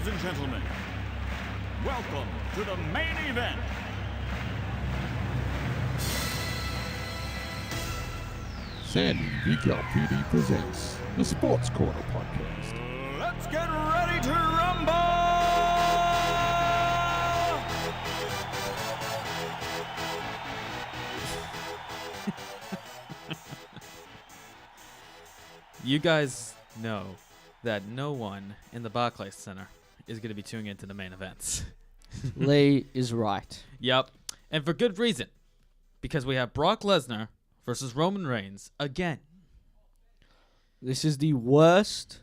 Ladies and gentlemen, welcome to the main event. Sandy VCAL PD presents the Sports Corner Podcast. Let's get ready to rumble! You guys know that no one in the Barclays Center is going to be tuning into the main events. Leigh is right. Yep. And for good reason. Because we have Brock Lesnar versus Roman Reigns again. This is the worst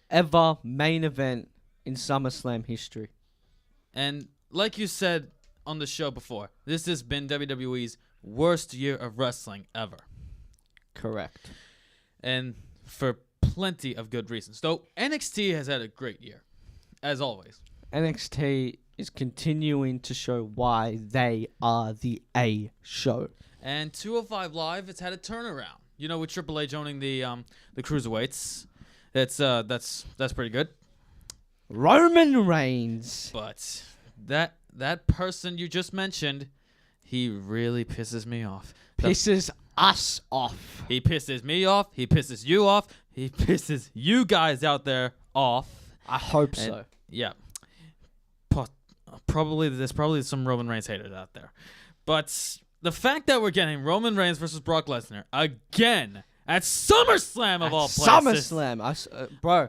ever main event in SummerSlam history. And like you said on the show before, this has been WWE's worst year of wrestling ever. Correct. And for plenty of good reasons. Though NXT has had a great year, as always. NXT is continuing to show why they are the A show. And 205 Live, it's had a turnaround. You know, with Triple H owning the cruiserweights, that's pretty good. Roman Reigns. But that person you just mentioned, he really pisses me off. Pisses us off. He pisses me off. He pisses you off. He pisses you guys out there off. I hope so. Yeah. There's probably some Roman Reigns haters out there. But the fact that we're getting Roman Reigns versus Brock Lesnar again at SummerSlam of all places. SummerSlam. Bro,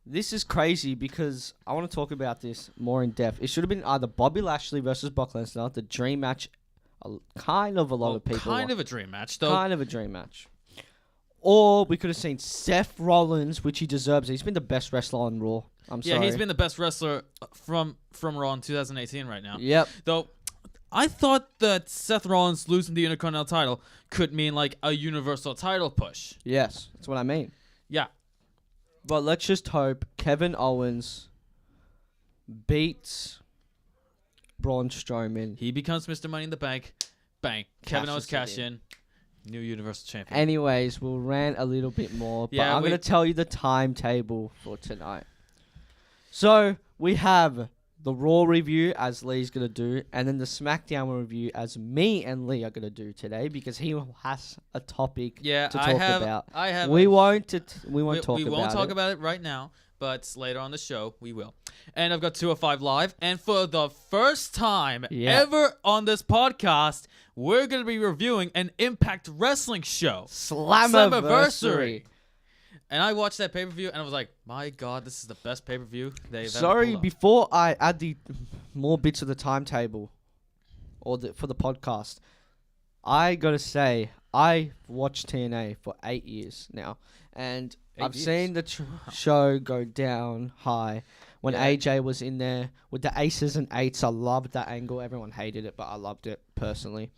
this is crazy because I want to talk about this more in depth. It should have been either Bobby Lashley versus Brock Lesnar, the dream match. Kind of a lot of people. Kind of a dream match, though. Kind of a dream match. Or we could have seen Seth Rollins, which he deserves. He's been the best wrestler on Raw. I'm sorry. Yeah, he's been the best wrestler from Raw in 2018 right now. Yep. Though, I thought that Seth Rollins losing the Intercontinental title could mean like a Universal title push. Yes, that's what I mean. Yeah. But let's just hope Kevin Owens beats Braun Strowman. He becomes Mr. Money in the Bank. Bang. Kevin Owens cash in. New Universal Champion. Anyways, we'll rant a little bit more, but Yeah, I'm going to tell you the timetable for tonight. So, we have the Raw review, as Leigh's going to do, and then the SmackDown review, as me and Leigh are going to do today, because he has a topic to talk about. We won't talk about it right now, but later on the show, we will. And I've got 205 Live, and for the first time ever on this podcast, we're going to be reviewing an Impact Wrestling show. Slammiversary. And I watched that pay-per-view, and I was like, my God, this is the best pay-per-view they've ever Sorry, pulled off. before I add the more bits of the timetable for the podcast, I got to say, I watched TNA for 8 years now, and I've seen the show go down high. When AJ was in there with the aces and eights, I loved that angle. Everyone hated it, but I loved it personally.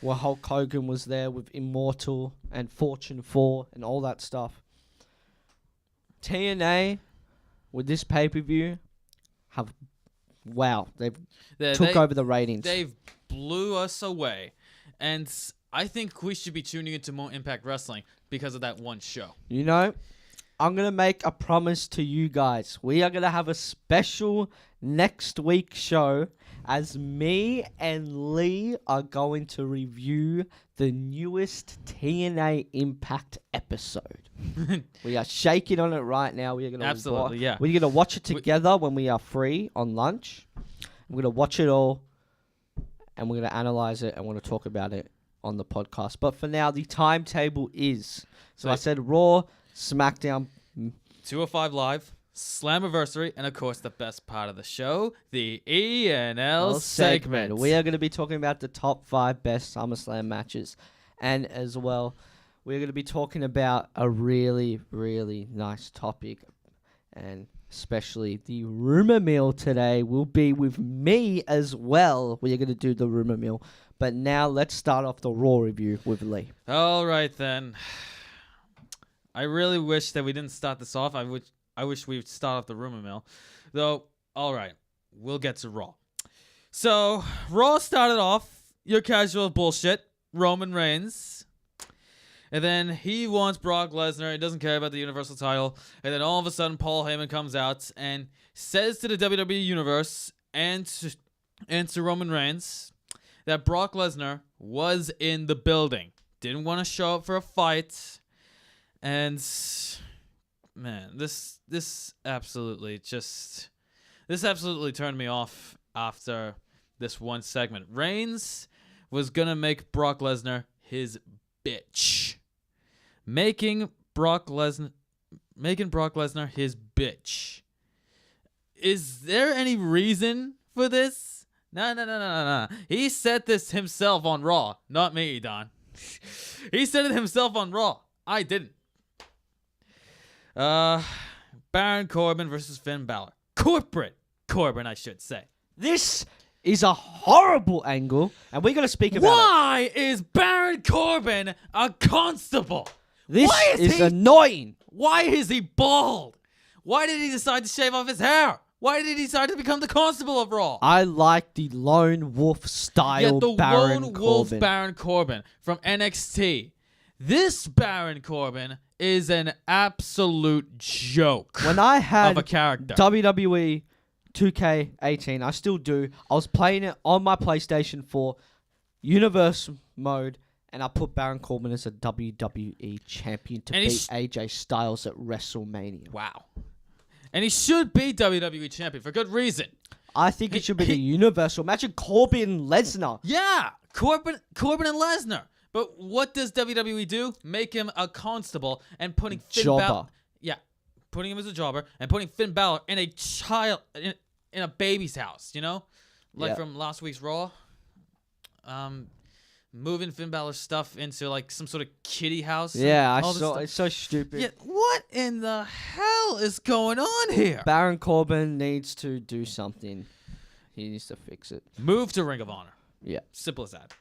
Where Hulk Hogan was there with Immortal and Fortune 4 and all that stuff. TNA, with this pay-per-view, they've took over the ratings. They've blew us away. And I think we should be tuning into more Impact Wrestling because of that one show. You know, I'm going to make a promise to you guys. We are going to have a special next week show as me and Leigh are going to review the newest TNA Impact episode. We are shaking on it right now. We are going to Absolutely, yeah. We're going to watch it together when we are free on lunch. We're going to watch it all, and we're going to analyze it, and we're going to talk about it on the podcast. But for now, the timetable is... So I said Raw, SmackDown, 205 Live, Slammiversary, and of course the best part of the show, the E&L segment. We are going to be talking about the top 5 best SummerSlam matches. And as well, we're going to be talking about a really, really nice topic. And especially the rumor mill today will be with me as well. We are going to do the rumor mill. But now let's start off the Raw review with Leigh. All right, then. I really wish that we didn't start this off. I wish we'd start off the rumor mill. Though, all right, we'll get to Raw. So, Raw started off your casual bullshit, Roman Reigns. And then he wants Brock Lesnar. He doesn't care about the Universal title. And then all of a sudden, Paul Heyman comes out and says to the WWE Universe and to Roman Reigns that Brock Lesnar was in the building. Didn't want to show up for a fight. And man, this absolutely turned me off after this one segment. Reigns was gonna make Brock Lesnar his bitch. Making Brock Lesnar his bitch. Is there any reason for this? No. He said this himself on Raw. Not me, Edan. He said it himself on Raw. I didn't. Baron Corbin versus Finn Balor. Corporate Corbin, I should say. This is a horrible angle, and we're going to speak about it. Why is Baron Corbin a constable? This is annoying. Why is he bald? Why did he decide to shave off his hair? Why did he decide to become the constable of Raw? I like the lone wolf style Baron lone Corbin. wolf Baron Corbin from NXT. This Baron Corbin is an absolute joke. When I had of a character. WWE 2K18, I still do. I was playing it on my PlayStation 4 Universe mode, and I put Baron Corbin as a WWE champion to beat AJ Styles at WrestleMania. Wow. And he should be WWE champion for good reason. I think it should be the Universal. Imagine Corbin and Lesnar. Yeah, Corbin and Lesnar. But what does WWE do? Make him a constable and putting Finn Balor. Yeah, putting him as a jobber and putting Finn Balor in a child in a baby's house. You know, like from last week's Raw. Moving Finn Balor's stuff into like some sort of kiddie house. Yeah, I saw. It's so stupid. Yeah, what in the hell is going on here? Baron Corbin needs to do something. He needs to fix it. Move to Ring of Honor. Yeah. Simple as that.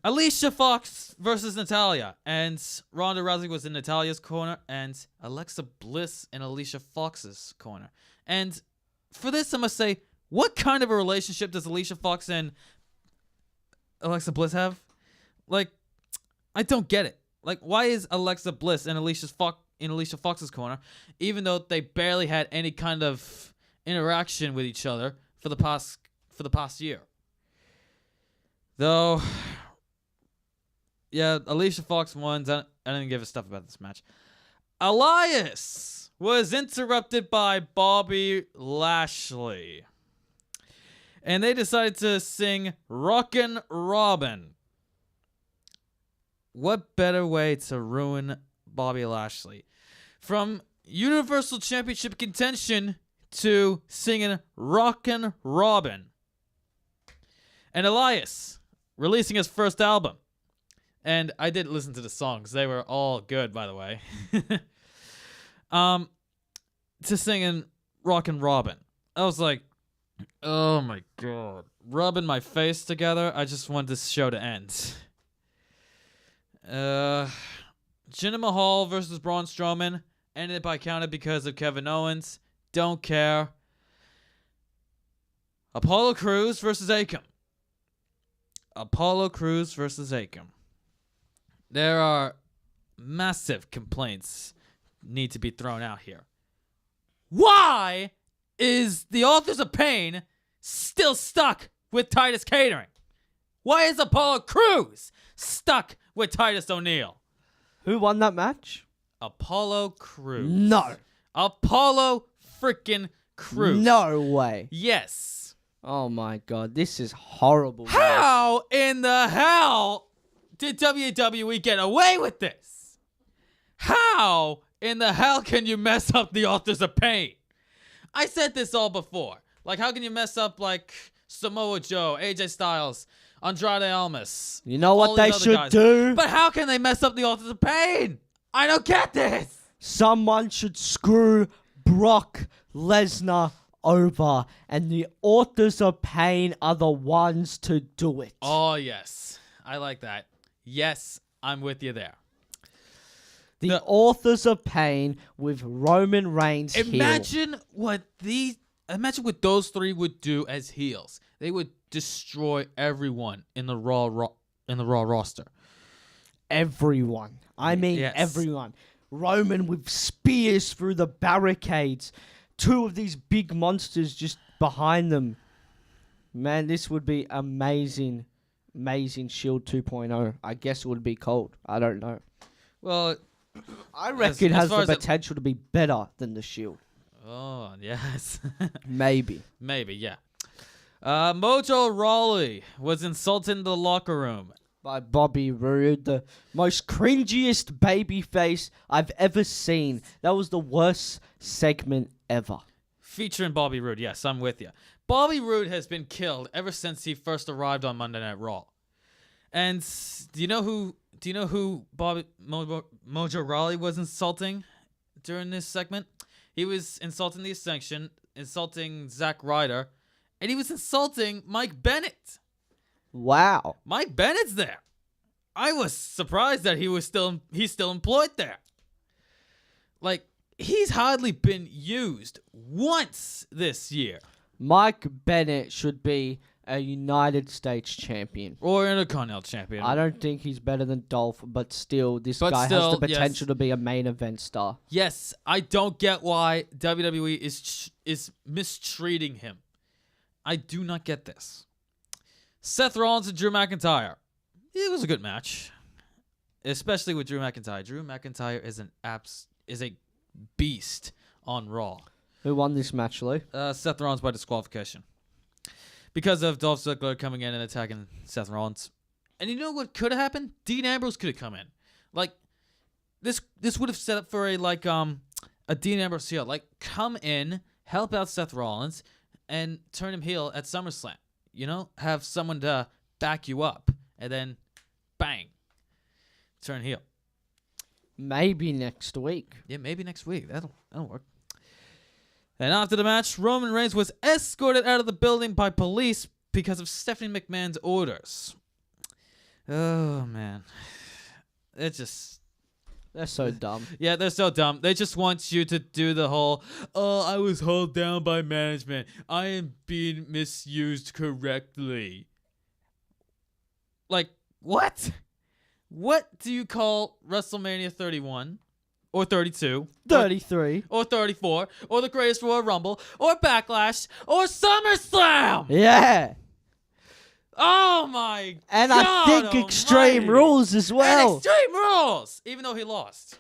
Alicia Fox versus Natalya. And Ronda Rousey was in Natalya's corner. And Alexa Bliss in Alicia Fox's corner. And for this, I must say, what kind of a relationship does Alicia Fox and Alexa Bliss have? Like, I don't get it. Like, why is Alexa Bliss in Alicia Fox's corner, even though they barely had any kind of interaction with each other for the past year? Though, yeah, Alicia Fox won. I didn't give a stuff about this match. Elias was interrupted by Bobby Lashley. And they decided to sing Rockin' Robin. What better way to ruin Bobby Lashley? From Universal Championship contention to singing Rockin' Robin. And Elias releasing his first album. And I did listen to the songs. They were all good, by the way. To singing Rockin' Robin. I was like, oh my god. Rubbing my face together. I just want this show to end. Jinder Mahal versus Braun Strowman. Ended by counted because of Kevin Owens. Don't care. Apollo Crews versus Akam. Apollo Crews versus Akam. There are massive complaints need to be thrown out here. Why is the Authors of Pain still stuck with Titus Catering? Why is Apollo Crews stuck with Titus O'Neil? Who won that match? Apollo Crews. No. Apollo freaking Crews. No way. Yes. Oh my god, this is horrible. How in the hell did WWE get away with this? How in the hell can you mess up the Authors of Pain? I said this all before. Like, how can you mess up, like, Samoa Joe, AJ Styles, Andrade Almas? You know what they should do? But how can they mess up the Authors of Pain? I don't get this. Someone should screw Brock Lesnar over, and the Authors of Pain are the ones to do it. Oh, yes. I like that. Yes, I'm with you there. The Authors of Pain with Roman Reigns Imagine what those three would do as heels. They would destroy everyone in the Raw roster. everyone. I mean Yes. everyone. Roman with spears through the barricades. Two of these big monsters just behind them. Man, this would be amazing. Amazing Shield 2.0. I guess it would be called. I don't know. Well, I reckon it as has far the as potential to be better than the Shield. oh, yes. Maybe. Maybe, yeah. Mojo Rawley was insulting the locker room. By Bobby Roode, the most cringiest babyface I've ever seen. That was the worst segment ever. Featuring Bobby Roode. Yes, I'm with you. Bobby Roode has been killed ever since he first arrived on Monday Night Raw. And do you know who Mojo Rawley was insulting during this segment? He was insulting the Ascension, insulting Zack Ryder, and he was insulting Mike Bennett. Wow. Mike Bennett's there. I was surprised that he's still employed there. Like, he's hardly been used once this year. Mike Bennett should be a United States champion. Or Intercontinental champion. I don't think he's better than Dolph, but still, this But guy still, has the yes. potential to be a main event star. Yes, I don't get why WWE is mistreating him. I do not get this. Seth Rollins and Drew McIntyre. It was a good match, especially with Drew McIntyre. Drew McIntyre is a beast on Raw. Who won this match, Leigh? Seth Rollins by disqualification because of Dolph Ziggler coming in and attacking Seth Rollins. And you know what could have happened? Dean Ambrose could have come in. Like this would have set up for a Dean Ambrose heel. Like, come in, help out Seth Rollins, and turn him heel at SummerSlam. You know, have someone to back you up, and then bang, turn heel. Maybe next week. Yeah, maybe next week. That'll work. And after the match, Roman Reigns was escorted out of the building by police because of Stephanie McMahon's orders. Oh, man. They're so dumb. Yeah, they're so dumb. They just want you to do the whole, oh, I was held down by management. I am being misused correctly. Like, what? What do you call WrestleMania 31? Or 32. 33. Or 34. Or the Greatest Royal Rumble. Or Backlash. Or SummerSlam. Yeah. Oh my And God I think almighty. Extreme Rules as well. And Extreme Rules. Even though he lost.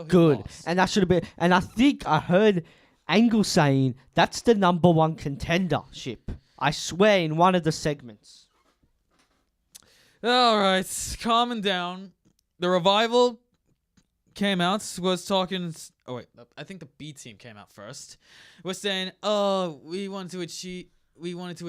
Good. And that should have been. And I think I heard Angle saying that's the number one contendership. I swear in one of the segments. All right. Calming down. The Revival came out, was talking. Oh wait, I think the B team came out first. Was saying, "Oh, we wanted to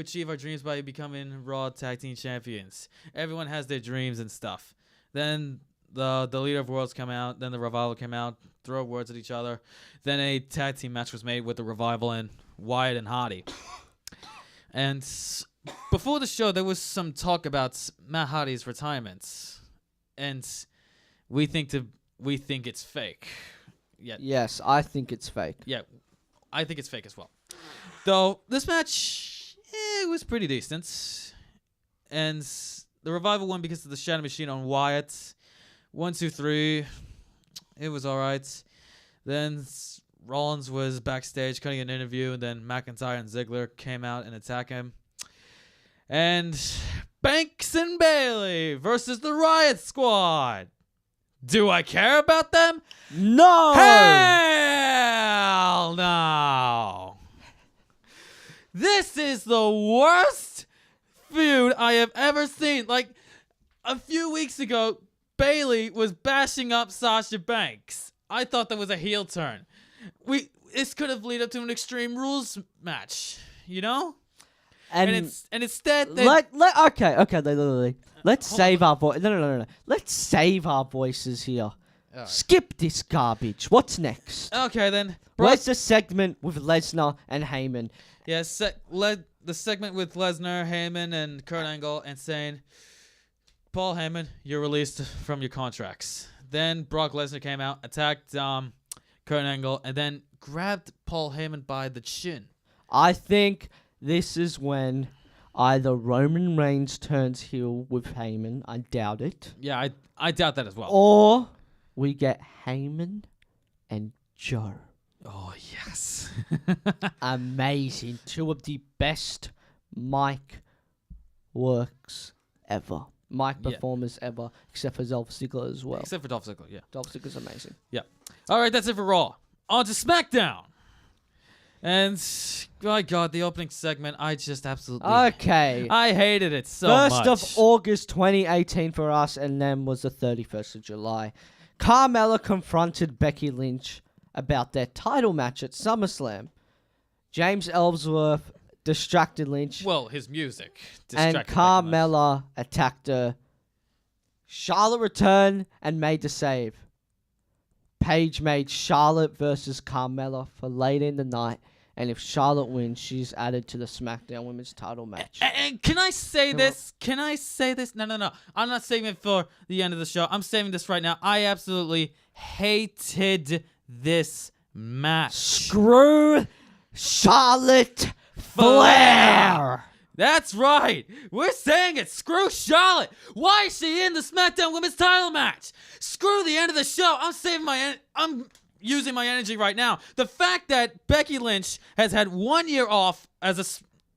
achieve our dreams by becoming Raw Tag Team Champions. Everyone has their dreams and stuff." Then the Leader of Worlds come out. Then the Revival came out, throw words at each other. Then a tag team match was made with the Revival and Wyatt and Hardy. And before the show, there was some talk about Matt Hardy's retirement, and we think it's fake. Yeah. Yes, I think it's fake. Yeah, I think it's fake as well. Though this match, it was pretty decent, and the Revival won because of the Shadow Machine on Wyatt. 1, 2, 3, it was all right. Then Rollins was backstage cutting an interview, and then McIntyre and Ziggler came out and attacked him. And Banks and Bayley versus the Riot Squad. Do I care about them? No! Hell no! This is the worst feud I have ever seen. Like, a few weeks ago, Bayley was bashing up Sasha Banks. I thought that was a heel turn. This could have led up to an Extreme Rules match, you know? And instead they let's save our voice. No. Let's save our voices here. Right. Skip this garbage. What's next? Okay then. Where's the segment with Lesnar and Heyman? Yeah, the segment with Lesnar, Heyman, and Kurt Angle, and saying, Paul Heyman, you're released from your contracts. Then Brock Lesnar came out, attacked Kurt Angle, and then grabbed Paul Heyman by the chin. I think this is when Either Roman Reigns turns heel with Heyman, I doubt it, Yeah, I doubt that as well. or we get Heyman and Joe. Oh, yes. Amazing. Two of the best mic works ever. Mic Yeah. performers ever, except for Dolph Ziggler as well. Except for Dolph Ziggler, yeah. Dolph Ziggler's amazing. Yeah. All right, that's it for Raw. On to SmackDown. And, my God, the opening segment, I just absolutely... Okay. I hated it so much. 1st of August 2018 for us, and then was the 31st of July. Carmella confronted Becky Lynch about their title match at SummerSlam. James Ellsworth distracted Lynch, Well, his music and distracted Becky Lynch. Carmella attacked her. Charlotte returned and made the save. Paige made Charlotte versus Carmella for late in the night, and if Charlotte wins, she's added to the SmackDown Women's title match. And can I say this? Can I say this? No. I'm not saving it for the end of the show. I'm saving this right now. I absolutely hated this match. Screw Charlotte Flair! That's right. We're saying it. Screw Charlotte. Why is she in the SmackDown Women's title match? Screw the end of the show. I'm using my energy right now. The fact that Becky Lynch has had 1 year off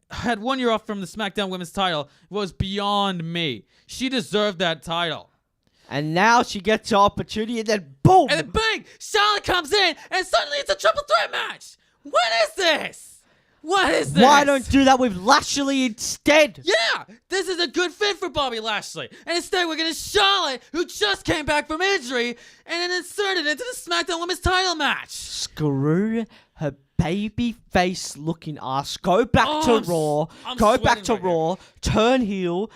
had 1 year off from the SmackDown Women's title was beyond me. She deserved that title. And now she gets her opportunity, and then boom! And then bang, Charlotte comes in, and suddenly it's a triple threat match. What is this? What is this? Why don't do that with Lashley instead? Yeah, this is a good fit for Bobby Lashley. And instead, we're getting Charlotte, who just came back from injury, and then inserted into the SmackDown Women's title match. Screw her baby face looking ass. Go back to Raw. I'm Go back sweating to right here. Raw. Turn heel.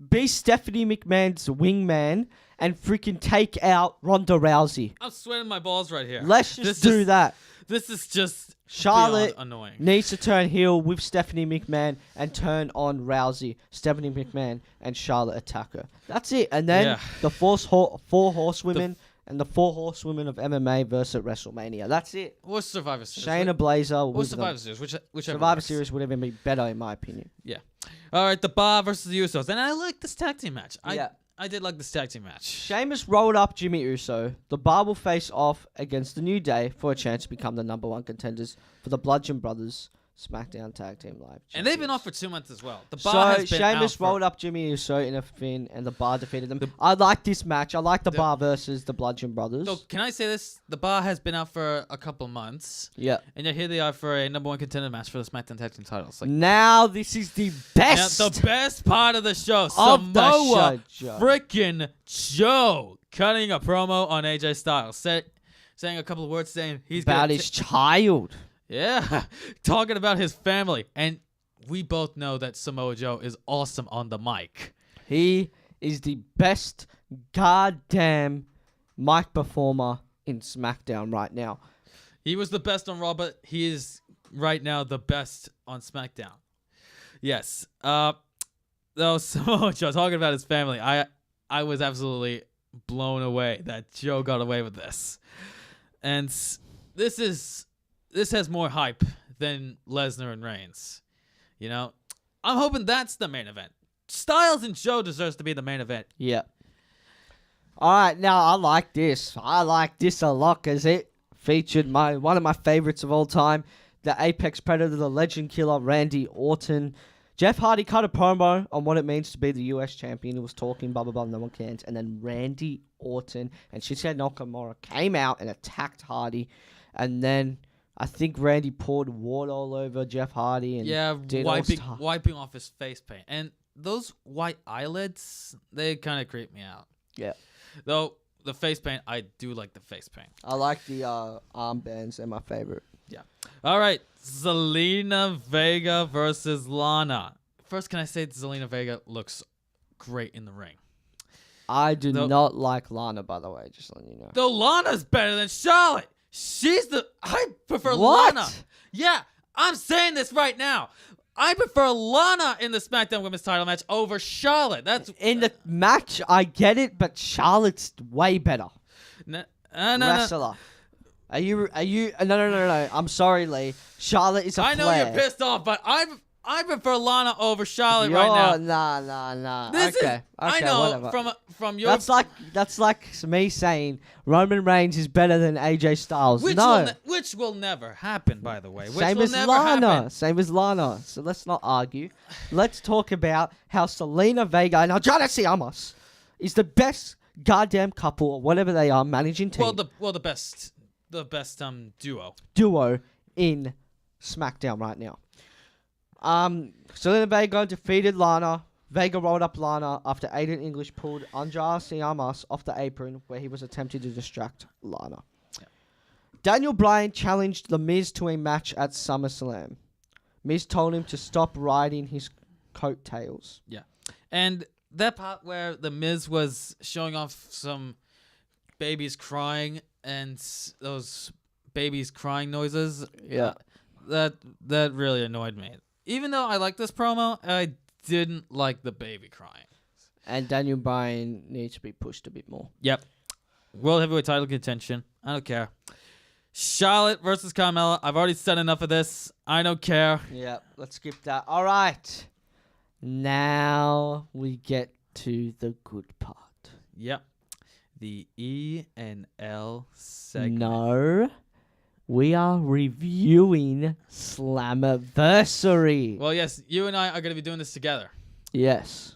Be Stephanie McMahon's wingman. And freaking take out Ronda Rousey. I'm sweating my balls right here. Let's just do that. This is just Charlotte beyond annoying. needs to turn heel with Stephanie McMahon and turn on Rousey. Stephanie McMahon and Charlotte attack her. That's it. And then the four horsewomen and the 4 horsewomen of MMA versus WrestleMania. That's it. What's Survivor Series? Shayna Blazer. What's Survivor Series? Whichever Survivor works. Series would have been better in my opinion. Yeah. All right, the Bar versus the Usos. And I like this tag team match. Yeah. I did like this tag team match. Sheamus rolled up Jimmy Uso. The Bar will face off against the New Day for a chance to become the #1 contenders for the Bludgeon Brothers SmackDown Tag Team Live. And they've been off for 2 months as well. The So Bar has been Sheamus out for... rolled up Jimmy Uso in a fin, and the Bar defeated them. I like this match. I like the Bar versus the Bludgeon Brothers. So can I say this? The Bar has been out for a couple months. Yeah. And yet here they are for a #1 contender match for the SmackDown Tag Team titles. Like, Now this is the best now, the best part of the show. of the Samoa show. freaking Joe cutting a promo on AJ Styles. Saying a couple of words saying he's about gonna his child. Yeah, talking about his family. And we both know that Samoa Joe is awesome on the mic. He is the best goddamn mic performer in SmackDown right now. He was the best on Raw, but he is right now the best on SmackDown. Yes. Though Samoa Joe talking about his family, I was absolutely blown away that Joe got away with this. And this has more hype than Lesnar and Reigns. You know? I'm hoping that's the main event. Styles and Joe deserves to be the main event. Yeah. All right, now I like this. I like this a lot because it featured one of my favorites of all time, the Apex Predator, the Legend Killer, Randy Orton. Jeff Hardy cut a promo on what it means to be the US champion. He was talking, blah, blah, blah, no one cares. And then Randy Orton and Shinsuke Nakamura came out and attacked Hardy. And then I think Randy poured water all over Jeff Hardy. And did wiping off his face paint. And those white eyelids, they kind of creep me out. Yeah. Though, the face paint, I do like the face paint. I like the armbands. They're my favorite. Yeah. All right. Zelina Vega versus Lana. First, can I say Zelina Vega looks great in the ring? I do not like Lana, by the way, just letting you know. Though Lana's better than Charlotte. I prefer What? Lana. Yeah, I'm saying this right now. I prefer Lana in the SmackDown Women's title match over Charlotte. That's In the match, I get it, but Charlotte's way better. No. Wrestler. Are you? No. I'm sorry, Lee. Charlotte is a I know player. you're pissed off, but I prefer Lana over Charlotte right now. Nah. This Okay, is, I know whatever. from your That's like me saying Roman Reigns is better than AJ Styles. which will never happen, by the way. Which Same will as never Lana. happen. Same as Lana. So let's not argue. Let's talk about how Selena Vega and Andrade Amos is the best goddamn couple or whatever they are managing team The best duo in SmackDown right now. Selena Vega defeated Lana. Vega rolled up Lana after Aiden English pulled Andrade Amos off the apron where he was attempting to distract Lana. Yeah. Daniel Bryan challenged The Miz to a match at SummerSlam. Miz told him to stop riding his coattails. Yeah. And that part where The Miz was showing off some babies crying and those babies crying noises. Yeah. That really annoyed me. Even though I like this promo, I didn't like the baby crying. And Daniel Bryan needs to be pushed a bit more. Yep. World Heavyweight title contention. I don't care. Charlotte versus Carmella. I've already said enough of this. I don't care. Yeah, let's skip that. All right. Now we get to the good part. Yep. The E and L segment. No. We are reviewing Slammiversary. Well, yes, you and I are going to be doing this together. Yes.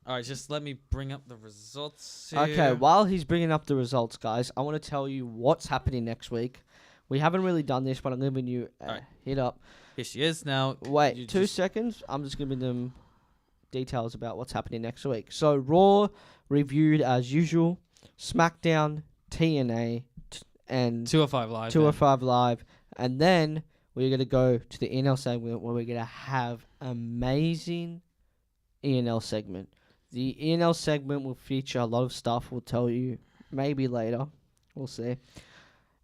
All right, just let me bring up the results here. Okay, while he's bringing up the results, guys, I want to tell you what's happening next week. We haven't really done this, but I'm giving you a Alright. hit up. Here she is now. Wait, 2 seconds. I'm just giving them details about what's happening next week. So, Raw reviewed as usual. SmackDown, TNA, and 205 Live. 205 Live. And then we're going to go to the ENL segment where we're going to have amazing ENL segment. The ENL segment will feature a lot of stuff. We'll tell you maybe later. We'll see.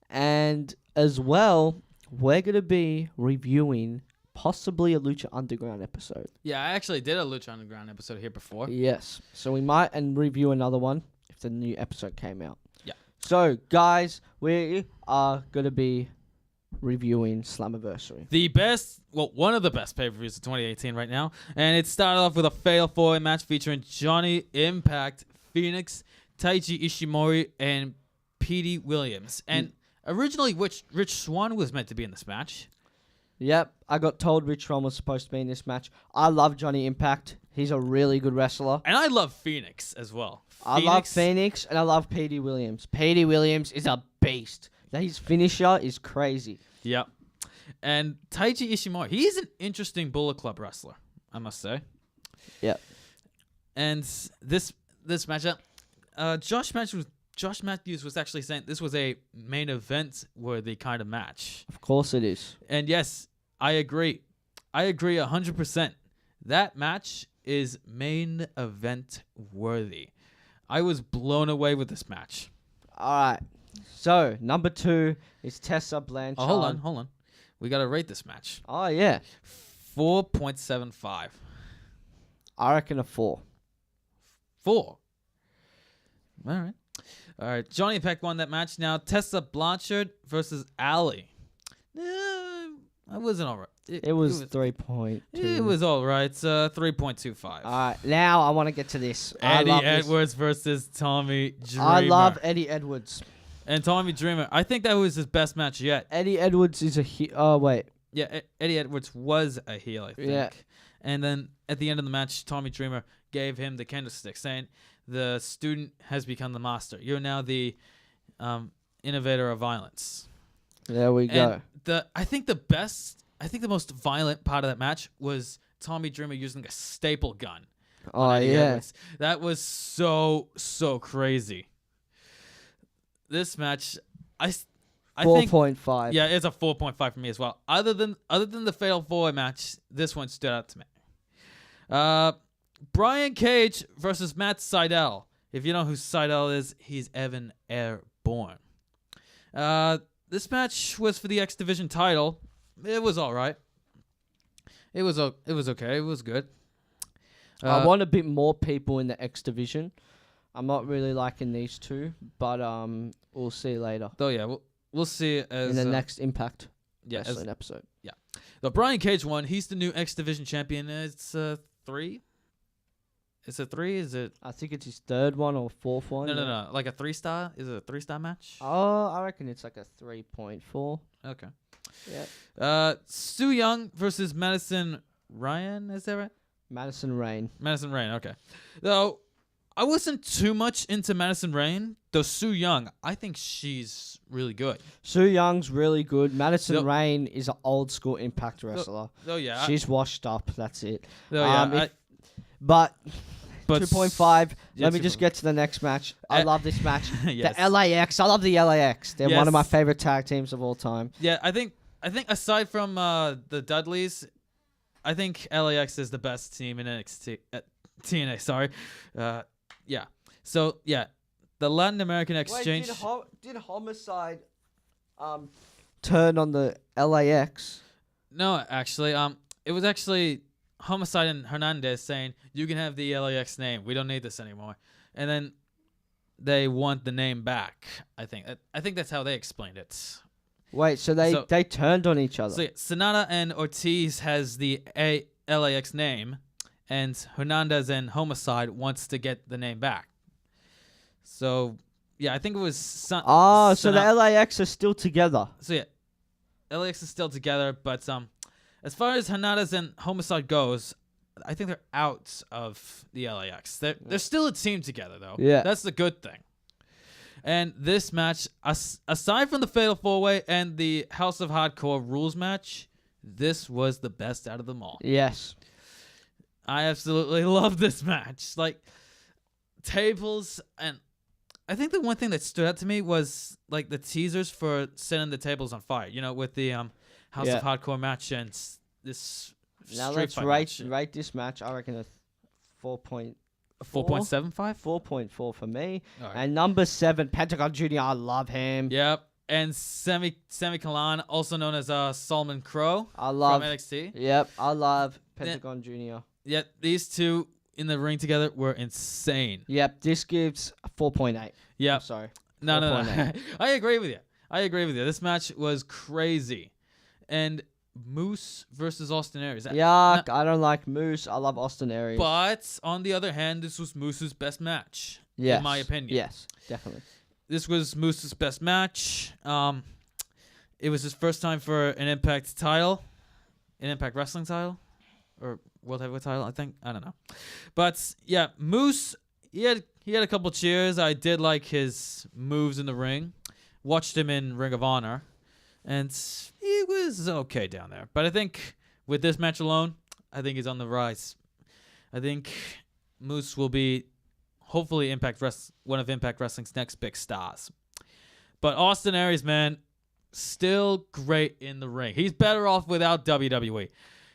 And as well, we're going to be reviewing possibly a Lucha Underground episode. Yeah, I actually did a Lucha Underground episode here before. Yes. So we might and review another one if the new episode came out. Yeah. So, guys, we are going to be reviewing Slammiversary. One of the best pay-per-views of 2018 right now. And it started off with a fatal four-way match featuring Johnny Impact, Phoenix, Taiji Ishimori, and Petey Williams. And originally, Rich Swann was meant to be in this match. Yep, I got told Rich Swann was supposed to be in this match. I love Johnny Impact. He's a really good wrestler. And I love Phoenix as well. I love Phoenix, and I love Petey Williams. Petey Williams is a beast. His finisher is crazy. Yep. And Taiji Ishimori, he's an interesting Bullet Club wrestler, I must say. Yep. And this matchup, Josh Matthews was actually saying this was a main event worthy kind of match. Of course it is. And yes, I agree. I agree 100%. That match is main event worthy. I was blown away with this match. All right. So, number 2 is Tessa Blanchard. Oh, hold on. We got to rate this match. Oh, yeah. 4.75. I reckon a 4. 4. All right. Johnny Impact won that match. Now, Tessa Blanchard versus Allie. I wasn't all right. It was 3.2. It was all right. 3.25. All right. Now, I want to get to this. Eddie Edwards versus Tommy Dreamer. I love Eddie Edwards. And Tommy Dreamer. I think that was his best match yet. Eddie Edwards is a oh, wait. Yeah, Eddie Edwards was a heel, I think. Yeah. And then at the end of the match, Tommy Dreamer gave him the candlestick, saying, "The student has become the master. You're now the innovator of violence." There we go. And I think the most violent part of that match was Tommy Dreamer using a staple gun. Oh, yeah. Edwards. That was so crazy. This match, I think 4.5. Yeah, it's a 4.5 for me as well. Other than the Fatal 4 match, this one stood out to me. Brian Cage versus Matt Sydal. If you know who Sydal is, he's Evan Airborne. This match was for the X Division title. It was all right. It was okay. It was good. I want a bit more people in the X Division. I'm not really liking these two, but we'll see later. Though yeah, we'll see as in the next Impact yeah, Wrestling episode. Yeah. The Brian Cage won. He's the new X Division champion. It's 3. Is it 3? Is it? I think it's his third one or fourth one. No. Like a 3-star? Is it a 3-star match? Oh, I reckon it's like a 3.4. Okay. Yeah. Su Yung versus Madison Ryan. Is that right? Madison Rain. Madison Rain. Okay. Though I wasn't too much into Madison Rain. Though Su Yung, I think she's really good. Su Young's really good. Madison Yep. Rain is an old school Impact wrestler. Oh yeah. She's washed up. That's it. But But 2.5. Yeah, Let me just get to the next match. I love this match. yes. The LAX. I love the LAX. They're one of my Yes. favorite tag teams of all time. Yeah, I think aside from the Dudleys, I think LAX is the best team in NXT TNA. Sorry, yeah. So yeah, the Latin American Exchange. Did Homicide turn on the LAX? No, actually, it was actually Homicide and Hernandez saying you can have the LAX name. We don't need this anymore, and then they want the name back. I think that's how they explained it. Wait, so they turned on each other. So yeah, Sonata and Ortiz has the LAX name, and Hernandez and Homicide wants to get the name back. So yeah, I think it was. So the LAX are still together. So yeah, LAX is still together, but as far as Hernandez and Homicide goes, I think they're out of the LAX. They're still a team together though. Yeah, that's the good thing. And this match, aside from the Fatal 4-Way and the House of Hardcore rules match, this was the best out of them all. Yes. I absolutely love this match. Like, tables, and I think the one thing that stood out to me was, like, the teasers for setting the tables on fire, you know, with the House of Hardcore match and this Now Street let's Fight rate this match. I reckon a 4.75? 4.4 for me. All right. And number 7, Pentagon Jr. I love him. Yep. And Sami Callihan, also known as Solomon Crow from NXT. Yep, I love Pentagon Jr. Yep, these two in the ring together were insane. Yep, this gives a 4.8. Yep. I'm sorry. No. 4.8. I agree with you. This match was crazy. And Moose versus Austin Aries. Yuck, I don't like Moose. I love Austin Aries. But on the other hand, this was Moose's best match, yes. in my opinion. Yes, definitely. This was Moose's best match. It was his first time for an Impact Wrestling title, or World Heavyweight title, I think. I don't know. But yeah, Moose, he had a couple cheers. I did like his moves in the ring. Watched him in Ring of Honor. And he was okay down there. But I think with this match alone, I think he's on the rise. I think Moose will be hopefully one of Impact Wrestling's next big stars. But Austin Aries, man, still great in the ring. He's better off without WWE.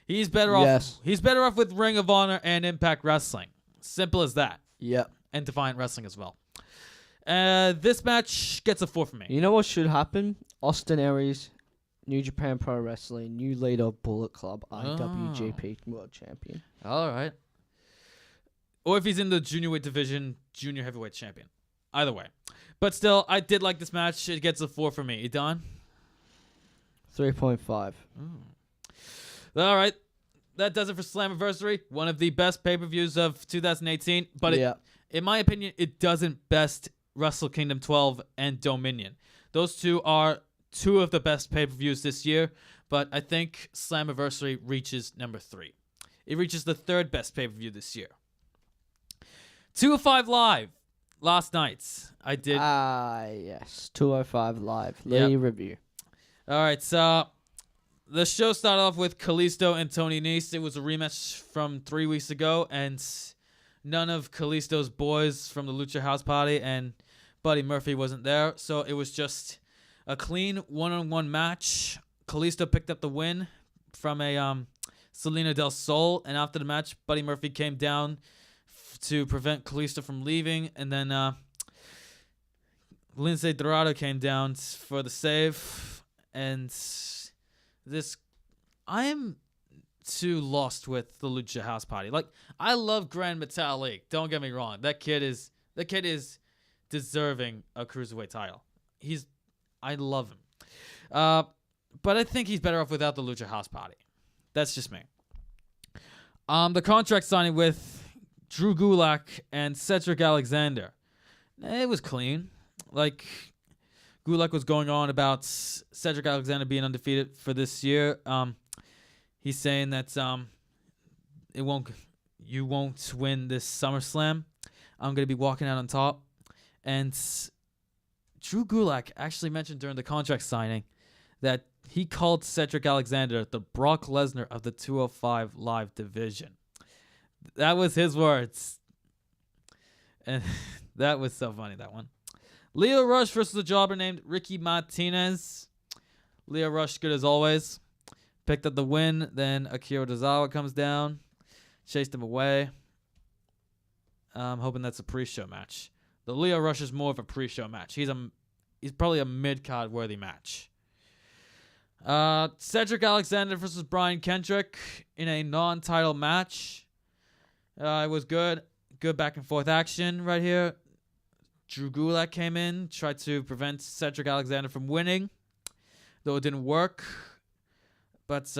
He's better off with Ring of Honor and Impact Wrestling. Simple as that. Yep. And Defiant Wrestling as well. This match gets a 4 for me. You know what should happen? Austin Aries, New Japan Pro Wrestling, new leader of Bullet Club, IWGP World Champion. All right. Or if he's in the junior weight division, junior heavyweight champion. Either way. But still, I did like this match. It gets a 4 for me. Edan? 3.5. All right. That does it for Slammiversary. One of the best pay-per-views of 2018. But in my opinion, it doesn't best Wrestle Kingdom 12 and Dominion. Those two are two of the best pay-per-views this year, but I think Slammiversary reaches number 3. It reaches the 3rd best pay-per-view this year. 205 Live. Last night, I did... yes. 205 Live. Leigh review. All right, so the show started off with Kalisto and Tony Nese. It was a rematch from 3 weeks ago, and none of Kalisto's boys from the Lucha House Party and Buddy Murphy wasn't there, so it was just a clean one-on-one match. Kalisto picked up the win from a Selena Del Sol, and after the match, Buddy Murphy came down to prevent Kalisto from leaving, and then Lindsay Dorado came down for the save, and I am too lost with the Lucha House Party. Like, I love Grand Metalik. Don't get me wrong. That kid is deserving a cruiserweight title. I love him. but I think he's better off without the Lucha House Party. That's just me. The contract signing with Drew Gulak and Cedric Alexander. It was clean. Like, Gulak was going on about Cedric Alexander being undefeated for this year. He's saying that you won't win this SummerSlam. I'm going to be walking out on top. And Drew Gulak actually mentioned during the contract signing that he called Cedric Alexander the Brock Lesnar of the 205 Live division. That was his words. And that was so funny, that one. Leo Rush versus a jobber named Ricky Martinez. Leo Rush, good as always. Picked up the win. Then Akira Tozawa comes down. Chased him away. I'm hoping that's a pre-show match. The Leo Rush is more of a pre-show match. He's probably a mid-card worthy match. Cedric Alexander versus Brian Kendrick in a non-title match. It was good. Good back and forth action right here. Drew Gulak came in, tried to prevent Cedric Alexander from winning, though it didn't work. But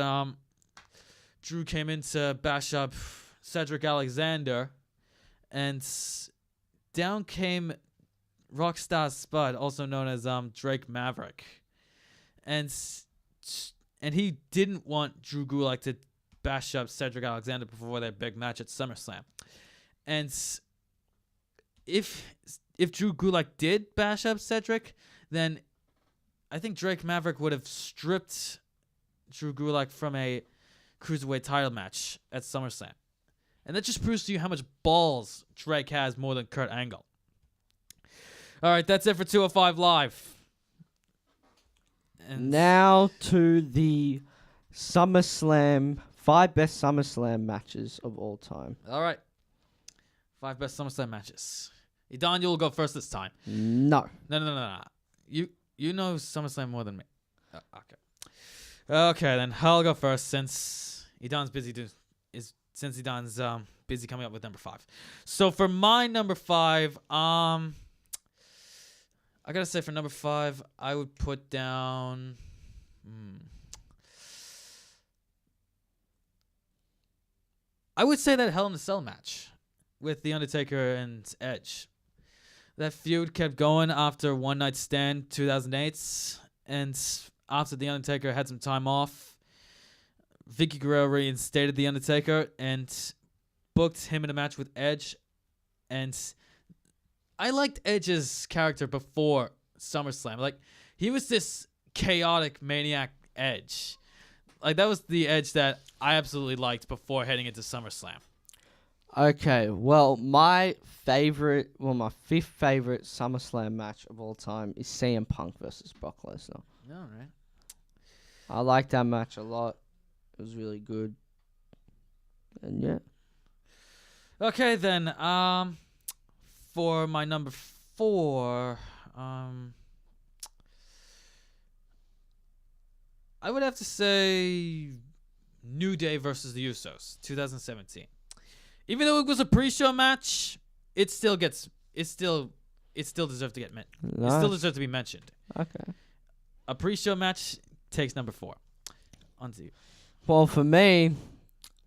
Drew came in to bash up Cedric Alexander, and down came Rockstar Spud, also known as Drake Maverick, and he didn't want Drew Gulak to bash up Cedric Alexander before their big match at SummerSlam. And if Drew Gulak did bash up Cedric, then I think Drake Maverick would have stripped Drew Gulak from a Cruiserweight title match at SummerSlam. And that just proves to you how much balls Drake has more than Kurt Angle. All right, that's it for 205 Live. And now to the SummerSlam, 5 best SummerSlam matches of all time. all right. 5 best SummerSlam matches. Edan, you'll go first this time. No. No. You know SummerSlam more than me. Okay. Okay, then I'll go first since Edan's busy busy coming up with number 5. So for my number 5, I gotta say for number 5, I would put down. I would say that Hell in a Cell match with The Undertaker and Edge. That feud kept going after One Night Stand 2008, and after The Undertaker had some time off, Vicky Guerrero reinstated The Undertaker and booked him in a match with Edge. And I liked Edge's character before SummerSlam. Like, he was this chaotic maniac Edge. Like, that was the Edge that I absolutely liked before heading into SummerSlam. Okay, well, my 5th favorite SummerSlam match of all time is CM Punk versus Brock Lesnar. All right. I like that match a lot. It was really good. And yeah. Okay, then. For my number 4, I would have to say New Day versus the Usos, 2017. Even though it was a pre-show match, it still deserved to get mentioned. It still deserved to be mentioned. Okay. A pre-show match takes number 4. On to you. Well, for me,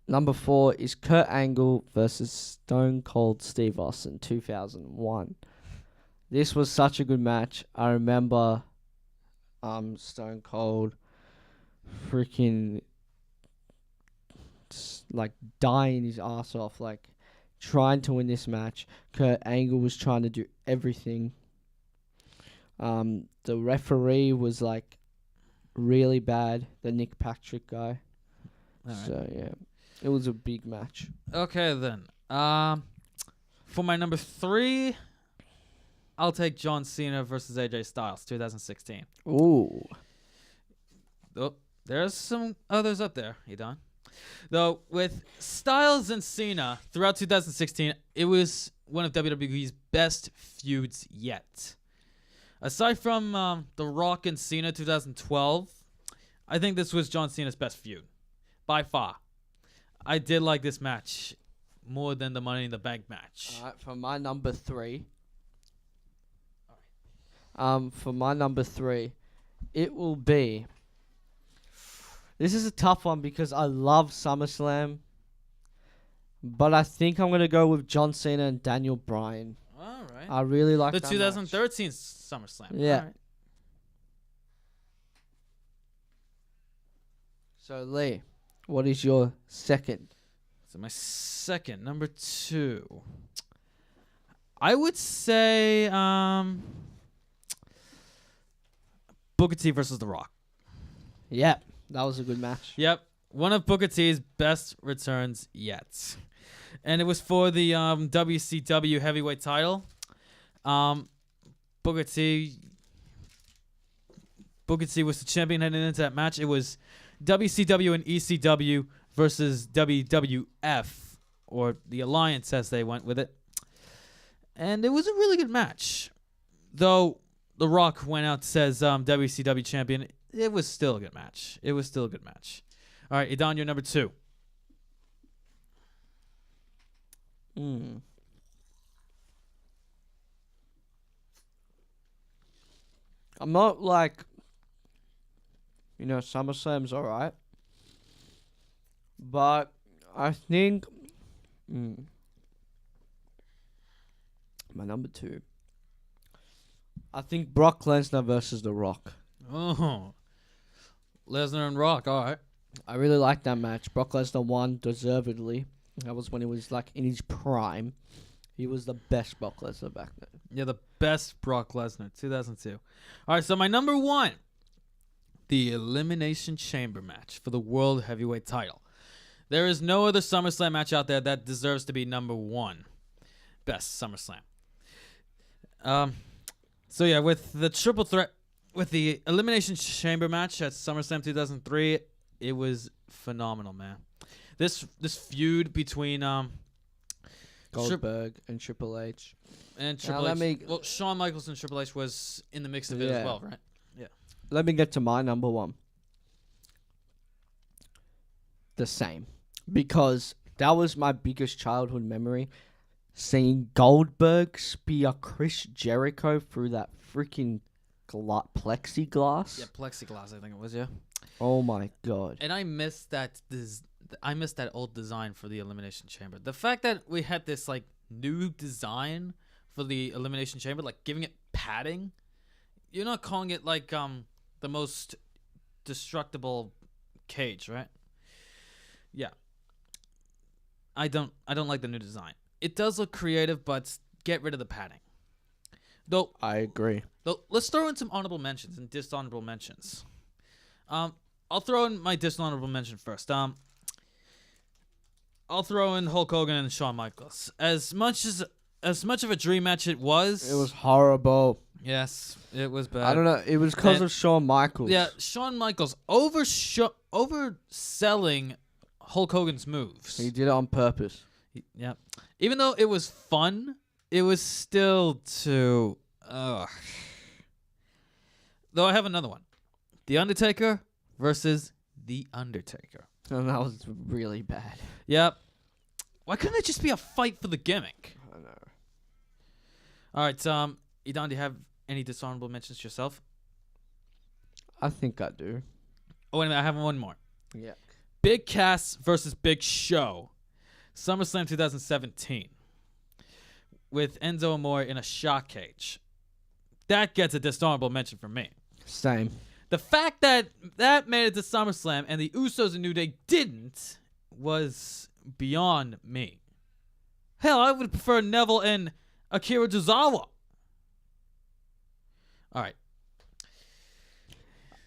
number 4 is Kurt Angle versus Stone Cold Steve Austin, 2001. This was such a good match. I remember Stone Cold freaking like dying his ass off, like trying to win this match. Kurt Angle was trying to do everything. The referee was like really bad, the Nick Patrick guy. All right. So yeah, it was a big match. Okay, then. For my number 3, I'll take John Cena versus AJ Styles, 2016. Ooh. Oh, there's some others up there, Edan. Though, with Styles and Cena throughout 2016, it was one of WWE's best feuds yet. Aside from The Rock and Cena 2012, I think this was John Cena's best feud. By far. I did like this match more than the Money in the Bank match. Alright, for my number 3. For my number 3, it will be This is a tough one because I love SummerSlam. But I think I'm going to go with John Cena and Daniel Bryan. All right. I really like The that 2013 SummerSlam. Yeah. All right. So, Leigh, what is your second? So my second, number 2. I would say Booker T versus The Rock. Yeah, that was a good match. Yep. One of Booker T's best returns yet. And it was for the WCW heavyweight title. Booker T was the champion heading into that match. It was WCW and ECW versus WWF, or the Alliance as they went with it. And it was a really good match. Though The Rock went out, says WCW champion, it was still a good match. All right, Edan, you're number 2. I'm not like, SummerSlam's alright. But I think my number 2. I think Brock Lesnar versus The Rock. Oh. Lesnar and Rock, all right. I really like that match. Brock Lesnar won deservedly. That was when he was like in his prime. He was the best Brock Lesnar back then. Yeah, the best Brock Lesnar, 2002. All right, so my number 1, the Elimination Chamber match for the World Heavyweight title. There is no other SummerSlam match out there that deserves to be number 1. Best SummerSlam. So yeah, with the triple threat, with the Elimination Chamber match at SummerSlam 2003, it was phenomenal, man. This feud between Goldberg and Triple H. And Triple H. Well, Shawn Michaels and Triple H was in the mix of it as well, right? Yeah. Let me get to my number 1. The same. Because that was my biggest childhood memory. Seeing Goldberg spear Chris Jericho through that freaking plexiglass. Yeah, plexiglass, I think it was, yeah. Oh my god. And I missed that old design for the Elimination Chamber. The fact that we had this like new design for the Elimination Chamber, like giving it padding. You're not calling it like the most destructible cage, right? Yeah. I don't like the new design. It does look creative, but get rid of the padding. Though I agree. Though let's throw in some honorable mentions and dishonorable mentions. I'll throw in my dishonorable mention first. I'll throw in Hulk Hogan and Shawn Michaels. As much of a dream match it was horrible. Yes, it was bad. I don't know. It was because of Shawn Michaels. Yeah, Shawn Michaels overselling Hulk Hogan's moves. He did it on purpose. Yeah. Even though it was fun, it was still too... Though I have another one. The Undertaker versus The Undertaker. And that was really bad. Yep. Why couldn't it just be a fight for the gimmick? I know. All right, Edan, do you have any dishonorable mentions yourself? I think I do. Oh, wait a minute. I have one more. Yeah. Big Cass versus Big Show. SummerSlam 2017. With Enzo Amore in a shock cage. That gets a dishonorable mention from me. Same. The fact that made it to SummerSlam and the Usos and New Day didn't was beyond me. Hell, I would prefer Neville and Akira Tozawa. All right.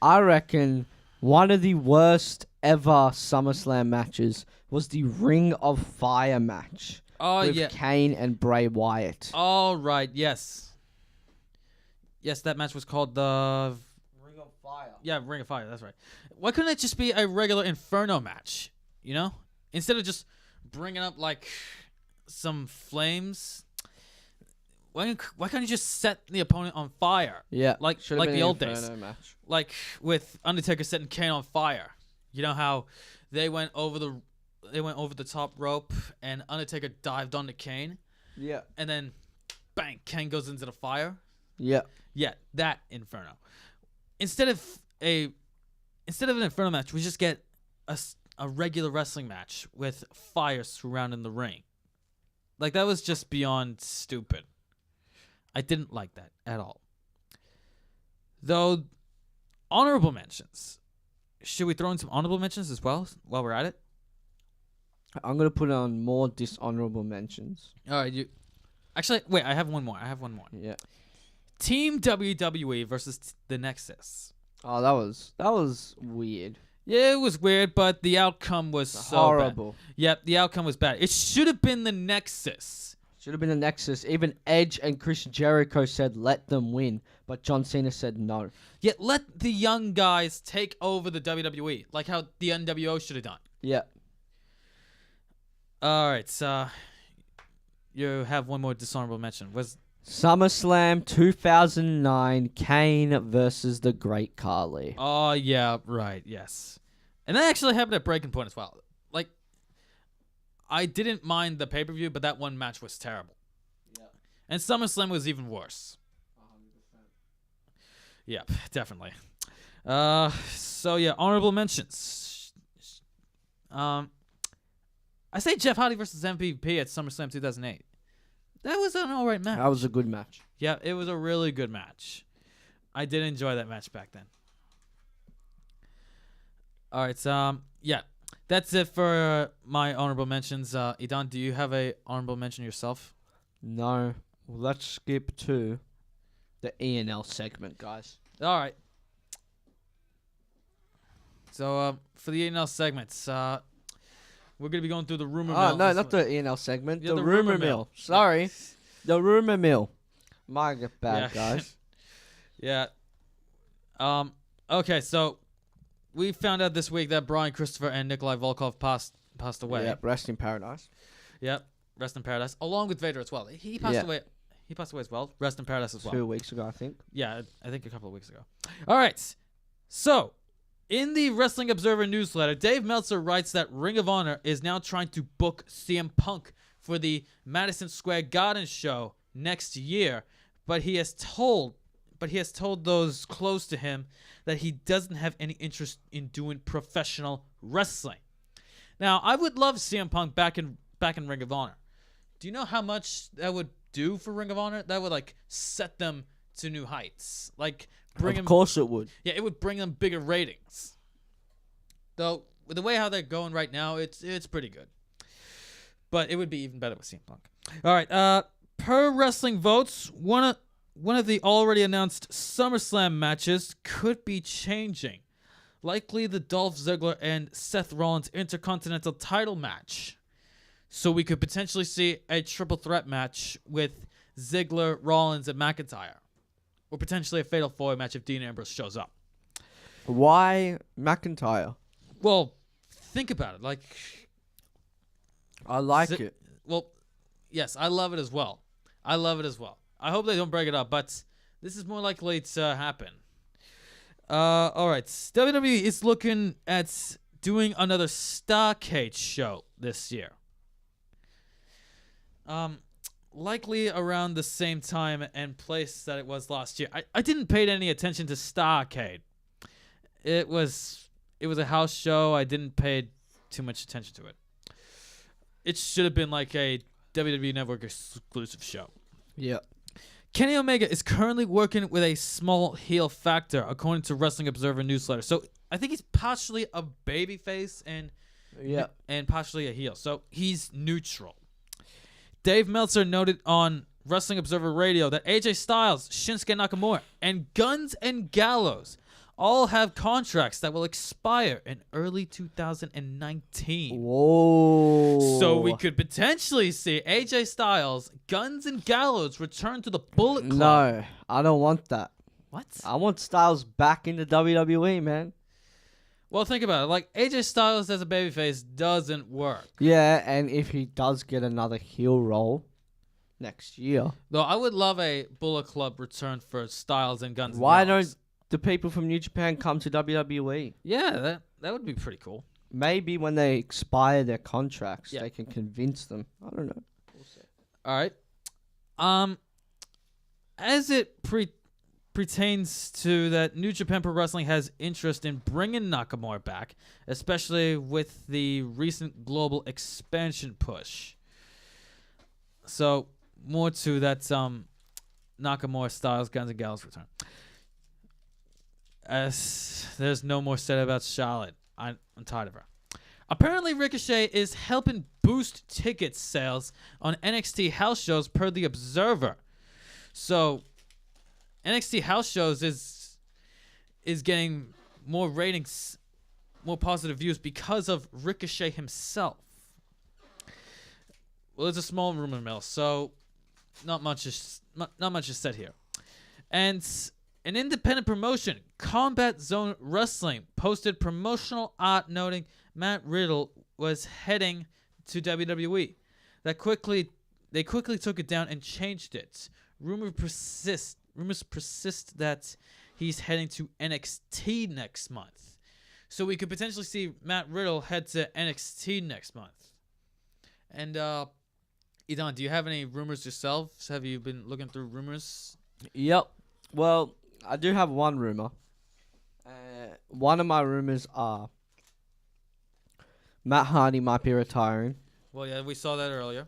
I reckon one of the worst ever SummerSlam matches was the Ring of Fire match. Oh, with yeah. Kane and Bray Wyatt. All right, yes. Yes, that match was called the... Ring of Fire. Yeah, Ring of Fire, that's right. Why couldn't it just be a regular Inferno match, you know? Instead of just bringing up, like, some flames... Why can't you just set the opponent on fire? Yeah, like been the old Inferno days, match. like with Undertaker setting Kane on fire. You know how they went over the top rope and Undertaker dived onto Kane. Yeah, and then bang, Kane goes into the fire. Yeah, that Inferno. Instead of an Inferno match, we just get a regular wrestling match with fire surrounding the ring. Like, that was just beyond stupid. I didn't like that at all. Though, honorable mentions. Should we throw in some honorable mentions as well while we're at it? I'm going to put on more dishonorable mentions. All right, Actually, wait, I have one more. Yeah. Team WWE versus the Nexus. Oh, that was weird. Yeah, it was weird, but the outcome was so horrible. Bad. Yep, the outcome was bad. It should have been the Nexus. Should have been the Nexus. Even Edge and Chris Jericho said let them win, but John Cena said no. Yeah, let the young guys take over the WWE, like how the NWO should have done. Yeah. All right, so you have one more dishonorable mention. Was SummerSlam 2009, Kane versus the Great Khali. Oh, yeah, right, yes. And that actually happened at Breaking Point as well. Like, I didn't mind the pay-per-view, but that one match was terrible. Yeah. And SummerSlam was even worse. 100%. Yep, definitely. So, yeah, honorable mentions. I say Jeff Hardy versus MVP at SummerSlam 2008. That was an alright match. That was a good match. Yeah, it was a really good match. I did enjoy that match back then. Alright, yeah. That's it for my honorable mentions. Edan, do you have a honorable mention yourself? No. Well, let's skip to the E&L segment, guys. Alright. So, for the E&L segments, we're going to be going through the rumor mill. Oh, no, not the E&L segment. Yeah, the rumor mill. Sorry. Yeah. The rumor mill. My bad, Yeah. guys. Yeah. Okay, so we found out this week that Brian Christopher and Nikolai Volkov passed away. Yep, rest in paradise. Yep. Rest in paradise. Along with Vader as well. He passed away. He passed away as well. Rest in paradise as well. 2 weeks ago, I think. Yeah, I think a couple of weeks ago. All right. So, in the Wrestling Observer newsletter, Dave Meltzer writes that Ring of Honor is now trying to book CM Punk for the Madison Square Garden show next year, but he has told those close to him that he doesn't have any interest in doing professional wrestling. Now, I would love CM Punk back in Ring of Honor. Do you know how much that would do for Ring of Honor? That would like set them to new heights. Like Of course it would. Yeah, it would bring them bigger ratings. Though with the way how they're going right now, it's pretty good. But it would be even better with CM Punk. All right, per Wrestling Votes, one of the already announced SummerSlam matches could be changing. Likely the Dolph Ziggler and Seth Rollins Intercontinental title match. So we could potentially see a triple threat match with Ziggler, Rollins, and McIntyre. Or potentially a Fatal 4-Way match if Dean Ambrose shows up. Why McIntyre? Well, think about it. Like, I like it. Well, yes, I love it as well. I hope they don't break it up, but this is more likely to happen. All right. WWE is looking at doing another Starrcade show this year. Likely around the same time and place that it was last year. I didn't pay any attention to Starrcade. It was a house show. I didn't pay too much attention to it. It should have been like a WWE Network exclusive show. Yeah. Kenny Omega is currently working with a small heel factor, according to Wrestling Observer newsletter. So I think he's partially a babyface and partially a heel. So he's neutral. Dave Meltzer noted on Wrestling Observer Radio that AJ Styles, Shinsuke Nakamura, and Guns and Gallows all have contracts that will expire in early 2019. Whoa. So we could potentially see AJ Styles, Guns and Gallows return to the Bullet Club. No, I don't want that. What? I want Styles back in the WWE, man. Well, think about it. Like, AJ Styles as a babyface doesn't work. Yeah, and if he does get another heel role next year. Though I would love a Bullet Club return for Styles and Guns Why and Gallows. don't the people from New Japan come to WWE? Yeah, that would be pretty cool. Maybe when they expire their contracts, they can convince them. I don't know. We'll see. All right. As it pertains to that New Japan Pro Wrestling has interest in bringing Nakamura back, especially with the recent global expansion push. So, more to that Nakamura Styles Guns and Gallows return. As there's no more said about Charlotte. I'm tired of her. Apparently, Ricochet is helping boost ticket sales on NXT house shows per The Observer. So, NXT house shows is getting more ratings, more positive views because of Ricochet himself. Well, it's a small rumor mill, so not much is said here. And an independent promotion, Combat Zone Wrestling, posted promotional art noting Matt Riddle was heading to WWE. They quickly took it down and changed it. Rumors persist that he's heading to NXT next month. So we could potentially see Matt Riddle head to NXT next month. And Edan, do you have any rumors yourself? Have you been looking through rumors? Yep. Well, I do have one rumor. One of my rumors are Matt Hardy might be retiring. Well, yeah, we saw that earlier.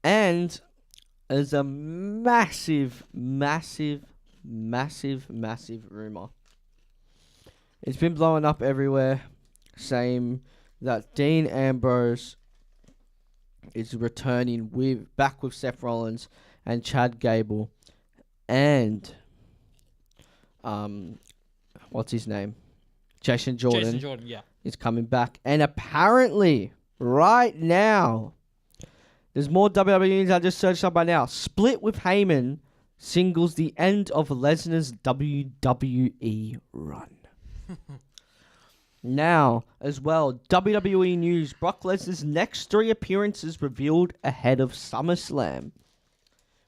And there's a massive rumor. It's been blowing up everywhere, saying that Dean Ambrose is returning back with Seth Rollins and Chad Gable, and what's his name? Jason Jordan. Yeah. Is coming back, and apparently right now there's more WWE news. I just searched up by now. Split with Heyman singles the end of Lesnar's WWE run. Now, as well, WWE news. Brock Lesnar's next 3 appearances revealed ahead of SummerSlam.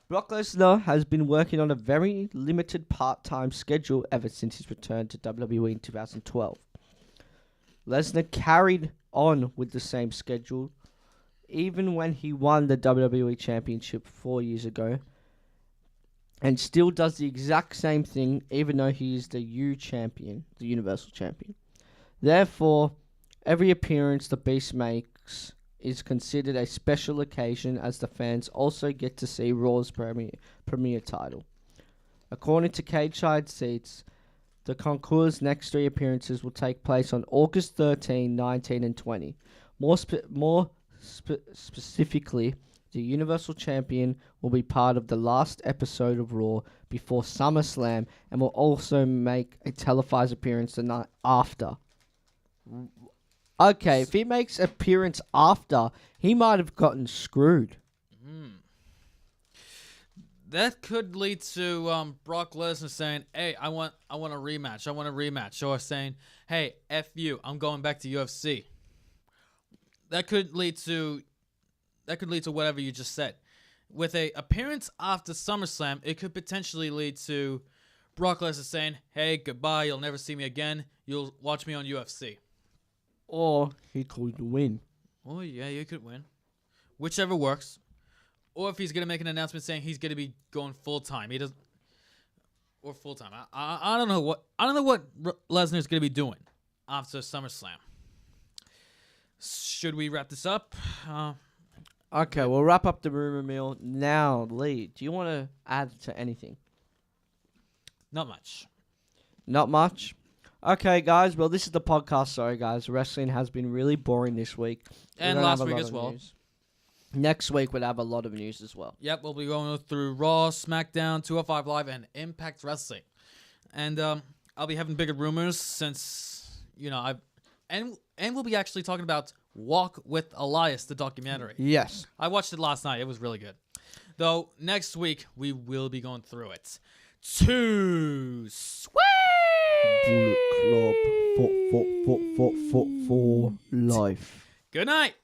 Brock Lesnar has been working on a very limited part-time schedule ever since his return to WWE in 2012. Lesnar carried on with the same schedule even when he won the WWE Championship 4 years ago, and still does the exact same thing even though he is the Universal Champion. Therefore, every appearance the Beast makes is considered a special occasion, as the fans also get to see Raw's premier title. According to Cage-Side Seats, the Concours' next 3 appearances will take place on August 13, 19, and 20. More specifically, the Universal Champion will be part of the last episode of Raw before SummerSlam and will also make a televised appearance the night after. Okay, if he makes appearance after, he might have gotten screwed. That could lead to Brock Lesnar saying, "Hey, I want a rematch," or saying, "Hey, F you, I'm going back to UFC." That could lead to whatever you just said. With a appearance after SummerSlam, it could potentially lead to Brock Lesnar saying, "Hey, goodbye, you'll never see me again. You'll watch me on UFC." Or he could win. Oh, yeah, you could win. Whichever works. Or if he's going to make an announcement saying he's going to be going full-time. He does, or full-time. I don't know what Lesnar's going to be doing after SummerSlam. Should we wrap this up? Okay, we'll wrap up the rumor mill now. Leigh, do you want to add to anything? Not much. Not much? Okay, guys. Well, this is the podcast. Sorry, guys. Wrestling has been really boring this week. And last week as well. News. Next week, we'll have a lot of news as well. Yep, we'll be going through Raw, SmackDown, 205 Live, and Impact Wrestling. And I'll be having bigger rumors since, and we'll be actually talking about Walk with Elias, the documentary. Yes. I watched it last night. It was really good. Though, next week, we will be going through it. 2Sweet! Bullet Club for life. Good night.